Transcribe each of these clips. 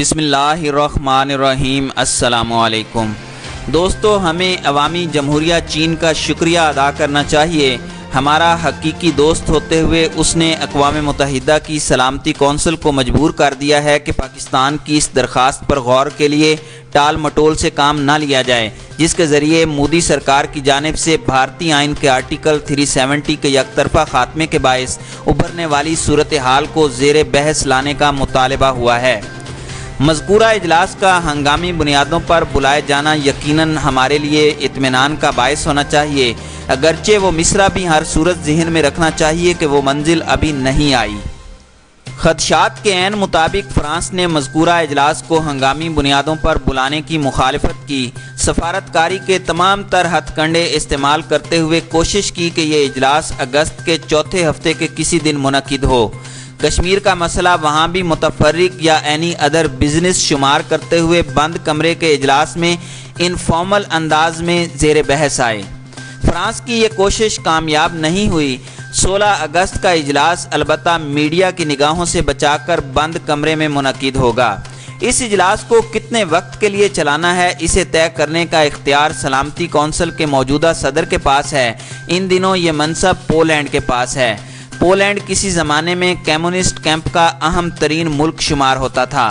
بسم اللہ الرحمن الرحیم۔ السلام علیکم دوستو، ہمیں عوامی جمہوریہ چین کا شکریہ ادا کرنا چاہیے۔ ہمارا حقیقی دوست ہوتے ہوئے اس نے اقوام متحدہ کی سلامتی کونسل کو مجبور کر دیا ہے کہ پاکستان کی اس درخواست پر غور کے لیے ٹال مٹول سے کام نہ لیا جائے، جس کے ذریعے مودی سرکار کی جانب سے بھارتی آئین کے آرٹیکل 370 کے یک طرفہ خاتمے کے باعث ابھرنے والی صورتحال کو زیر بحث لانے کا مطالبہ ہوا ہے۔ مذکورہ اجلاس کا ہنگامی بنیادوں پر بلائے جانا یقیناً ہمارے لیے اطمینان کا باعث ہونا چاہیے، اگرچہ وہ مصرع بھی ہر صورت ذہن میں رکھنا چاہیے کہ وہ منزل ابھی نہیں آئی۔ خدشات کے عین مطابق فرانس نے مذکورہ اجلاس کو ہنگامی بنیادوں پر بلانے کی مخالفت کی، سفارتکاری کے تمام تر ہتھ کنڈے استعمال کرتے ہوئے کوشش کی کہ یہ اجلاس اگست کے چوتھے ہفتے کے کسی دن منعقد ہو۔ کشمیر کا مسئلہ وہاں بھی متفرق یا اینی ادر بزنس شمار کرتے ہوئے بند کمرے کے اجلاس میں انفارمل انداز میں زیر بحث آئے۔ فرانس کی یہ کوشش کامیاب نہیں ہوئی۔ 16 اگست کا اجلاس البتہ میڈیا کی نگاہوں سے بچا کر بند کمرے میں منعقد ہوگا۔ اس اجلاس کو کتنے وقت کے لیے چلانا ہے، اسے طے کرنے کا اختیار سلامتی کونسل کے موجودہ صدر کے پاس ہے۔ ان دنوں یہ منصب پولینڈ کے پاس ہے۔ پولینڈ کسی زمانے میں کمیونسٹ کیمپ کا اہم ترین ملک شمار ہوتا تھا۔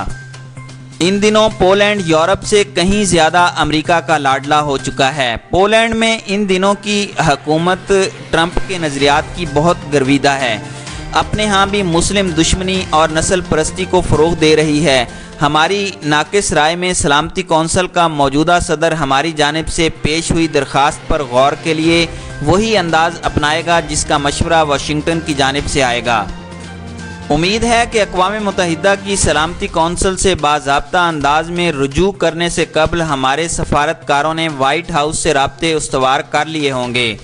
ان دنوں پولینڈ یورپ سے کہیں زیادہ امریکہ کا لاڈلا ہو چکا ہے۔ پولینڈ میں ان دنوں کی حکومت ٹرمپ کے نظریات کی بہت گرویدہ ہے، اپنے ہاں بھی مسلم دشمنی اور نسل پرستی کو فروغ دے رہی ہے۔ ہماری ناقص رائے میں سلامتی کونسل کا موجودہ صدر ہماری جانب سے پیش ہوئی درخواست پر غور کے لیے وہی انداز اپنائے گا جس کا مشورہ واشنگٹن کی جانب سے آئے گا۔ امید ہے کہ اقوام متحدہ کی سلامتی کونسل سے باضابطہ انداز میں رجوع کرنے سے قبل ہمارے سفارتکاروں نے وائٹ ہاؤس سے رابطے استوار کر لیے ہوں گے۔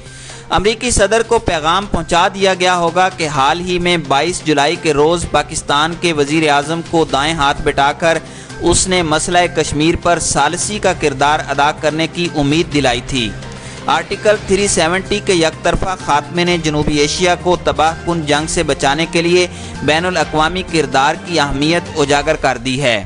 امریکی صدر کو پیغام پہنچا دیا گیا ہوگا کہ حال ہی میں 22 جولائی کے روز پاکستان کے وزیر اعظم کو دائیں ہاتھ بٹھا کر اس نے مسئلہ کشمیر پر ثالثی کا کردار ادا کرنے کی امید دلائی تھی۔ آرٹیکل 370 کے یک طرفہ خاتمے نے جنوبی ایشیا کو تباہ کن جنگ سے بچانے کے لیے بین الاقوامی کردار کی اہمیت اجاگر کر دی ہے۔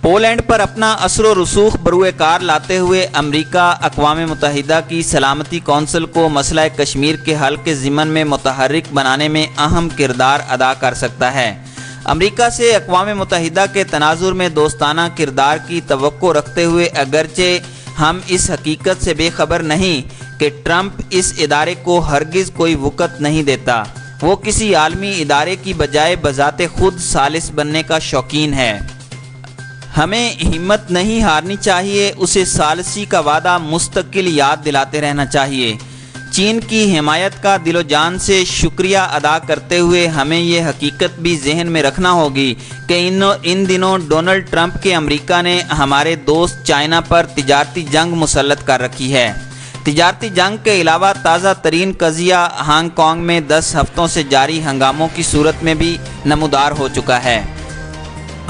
پولینڈ پر اپنا اثر و رسوخ بروئے کار لاتے ہوئے امریکہ اقوام متحدہ کی سلامتی کونسل کو مسئلہ کشمیر کے حل کے ضمن میں متحرک بنانے میں اہم کردار ادا کر سکتا ہے۔ امریکہ سے اقوام متحدہ کے تناظر میں دوستانہ کردار کی توقع رکھتے ہوئے اگرچہ ہم اس حقیقت سے بے خبر نہیں کہ ٹرمپ اس ادارے کو ہرگز کوئی وقت نہیں دیتا، وہ کسی عالمی ادارے کی بجائے بذات خود ثالث بننے کا شوقین ہے۔ ہمیں ہمت نہیں ہارنی چاہیے، اسے ثالثی کا وعدہ مستقل یاد دلاتے رہنا چاہیے۔ چین کی حمایت کا دل و جان سے شکریہ ادا کرتے ہوئے ہمیں یہ حقیقت بھی ذہن میں رکھنا ہوگی کہ ان دنوں ڈونلڈ ٹرمپ کے امریکہ نے ہمارے دوست چائنا پر تجارتی جنگ مسلط کر رکھی ہے۔ تجارتی جنگ کے علاوہ تازہ ترین قضیہ ہانگ کانگ میں 10 ہفتوں سے جاری ہنگاموں کی صورت میں بھی نمودار ہو چکا ہے۔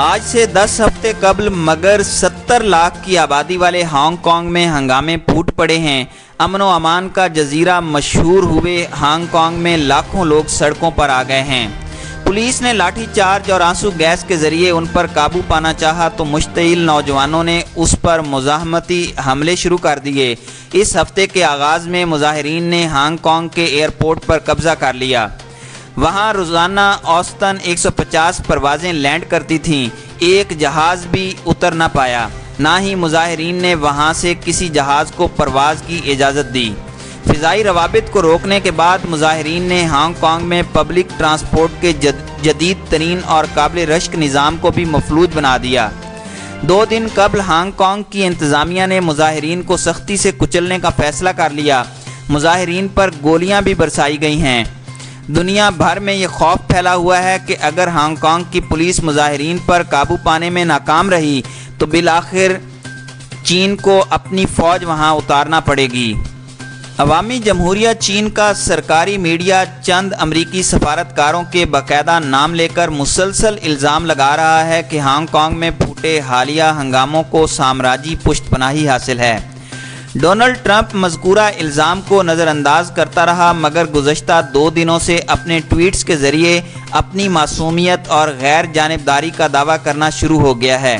آج سے 10 ہفتے قبل مگر 70 لاکھ کی آبادی والے ہانگ کانگ میں ہنگامے پھوٹ پڑے ہیں۔ امن و امان کا جزیرہ مشہور ہوئے ہانگ کانگ میں لاکھوں لوگ سڑکوں پر آ گئے ہیں۔ پولیس نے لاٹھی چارج اور آنسو گیس کے ذریعے ان پر قابو پانا چاہا تو مشتعل نوجوانوں نے اس پر مزاحمتی حملے شروع کر دیے۔ اس ہفتے کے آغاز میں مظاہرین نے ہانگ کانگ کے ایئرپورٹ پر قبضہ کر لیا۔ وہاں روزانہ اوسطاً 150 پروازیں لینڈ کرتی تھیں، ایک جہاز بھی اتر نہ پایا، نہ ہی مظاہرین نے وہاں سے کسی جہاز کو پرواز کی اجازت دی۔ فضائی روابط کو روکنے کے بعد مظاہرین نے ہانگ کانگ میں پبلک ٹرانسپورٹ کے جدید ترین اور قابل رشک نظام کو بھی مفلوج بنا دیا۔ 2 دن قبل ہانگ کانگ کی انتظامیہ نے مظاہرین کو سختی سے کچلنے کا فیصلہ کر لیا۔ مظاہرین پر گولیاں بھی برسائی گئی ہیں۔ دنیا بھر میں یہ خوف پھیلا ہوا ہے کہ اگر ہانگ کانگ کی پولیس مظاہرین پر قابو پانے میں ناکام رہی تو بالآخر چین کو اپنی فوج وہاں اتارنا پڑے گی۔ عوامی جمہوریہ چین کا سرکاری میڈیا چند امریکی سفارتکاروں کے باقاعدہ نام لے کر مسلسل الزام لگا رہا ہے کہ ہانگ کانگ میں پھوٹے حالیہ ہنگاموں کو سامراجی پشت پناہی حاصل ہے۔ ڈونلڈ ٹرمپ مذکورہ الزام کو نظر انداز کرتا رہا، مگر گزشتہ 2 دنوں سے اپنے ٹویٹس کے ذریعے اپنی معصومیت اور غیر جانبداری کا دعویٰ کرنا شروع ہو گیا ہے۔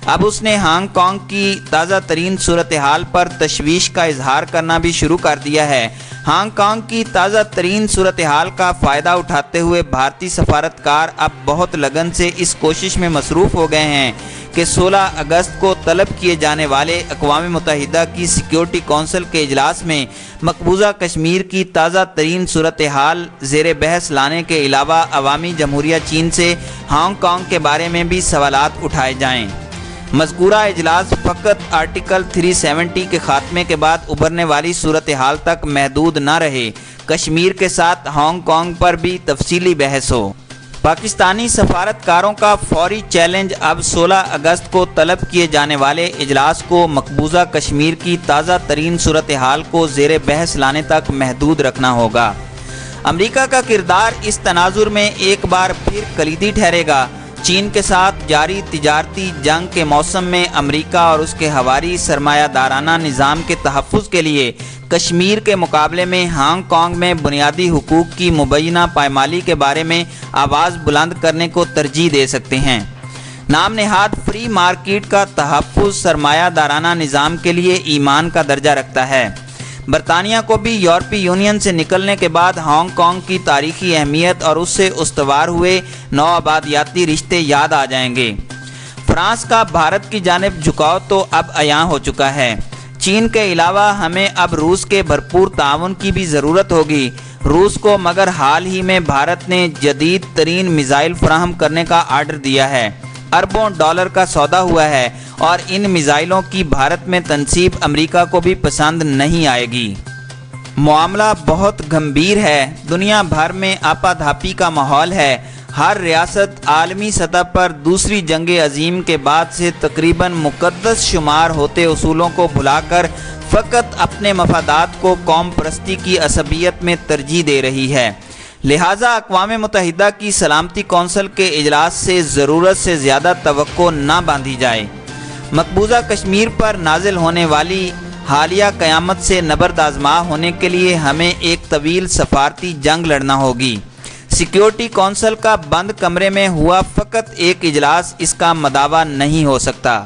اب اس نے ہانگ کانگ کی تازہ ترین صورتحال پر تشویش کا اظہار کرنا بھی شروع کر دیا ہے۔ ہانگ کانگ کی تازہ ترین صورتحال کا فائدہ اٹھاتے ہوئے بھارتی سفارتکار اب بہت لگن سے اس کوشش میں مصروف ہو گئے ہیں کہ 16 اگست کو طلب کیے جانے والے اقوام متحدہ کی سیکیورٹی کونسل کے اجلاس میں مقبوضہ کشمیر کی تازہ ترین صورتحال زیر بحث لانے کے علاوہ عوامی جمہوریہ چین سے ہانگ کانگ کے بارے میں بھی سوالات اٹھائے جائیں۔ مذکورہ اجلاس فقط آرٹیکل 370 کے خاتمے کے بعد ابھرنے والی صورتحال تک محدود نہ رہے، کشمیر کے ساتھ ہانگ کانگ پر بھی تفصیلی بحث ہو۔ پاکستانی سفارتکاروں کا فوری چیلنج اب 16 اگست کو طلب کیے جانے والے اجلاس کو مقبوضہ کشمیر کی تازہ ترین صورتحال کو زیر بحث لانے تک محدود رکھنا ہوگا۔ امریکہ کا کردار اس تناظر میں ایک بار پھر کلیدی ٹھہرے گا۔ چین کے ساتھ جاری تجارتی جنگ کے موسم میں امریکہ اور اس کے حوالی سرمایہ دارانہ نظام کے تحفظ کے لیے کشمیر کے مقابلے میں ہانگ کانگ میں بنیادی حقوق کی مبینہ پائمالی کے بارے میں آواز بلند کرنے کو ترجیح دے سکتے ہیں۔ نام نہاد فری مارکیٹ کا تحفظ سرمایہ دارانہ نظام کے لیے ایمان کا درجہ رکھتا ہے۔ برطانیہ کو بھی یورپی یونین سے نکلنے کے بعد ہانگ کانگ کی تاریخی اہمیت اور اس سے استوار ہوئے نو آبادیاتی رشتے یاد آ جائیں گے۔ فرانس کا بھارت کی جانب جھکاؤ تو اب عیاں ہو چکا ہے۔ چین کے علاوہ ہمیں اب روس کے بھرپور تعاون کی بھی ضرورت ہوگی۔ روس کو مگر حال ہی میں بھارت نے جدید ترین میزائل فراہم کرنے کا آرڈر دیا ہے۔ اربوں ڈالر کا سودا ہوا ہے اور ان میزائلوں کی بھارت میں تنصیب امریکہ کو بھی پسند نہیں آئے گی۔ معاملہ بہت گمبھیر ہے۔ دنیا بھر میں آپا دھاپی کا ماحول ہے۔ ہر ریاست عالمی سطح پر دوسری جنگ عظیم کے بعد سے تقریباً مقدس شمار ہوتے اصولوں کو بھلا کر فقط اپنے مفادات کو قوم پرستی کی عصبیت میں ترجیح دے رہی ہے۔ لہٰذا اقوام متحدہ کی سلامتی کونسل کے اجلاس سے ضرورت سے زیادہ توقع نہ باندھی جائے۔ مقبوضہ کشمیر پر نازل ہونے والی حالیہ قیامت سے نبرد آزما ہونے کے لیے ہمیں ایک طویل سفارتی جنگ لڑنا ہوگی۔ سیکیورٹی کونسل کا بند کمرے میں ہوا فقط ایک اجلاس اس کا مداوا نہیں ہو سکتا۔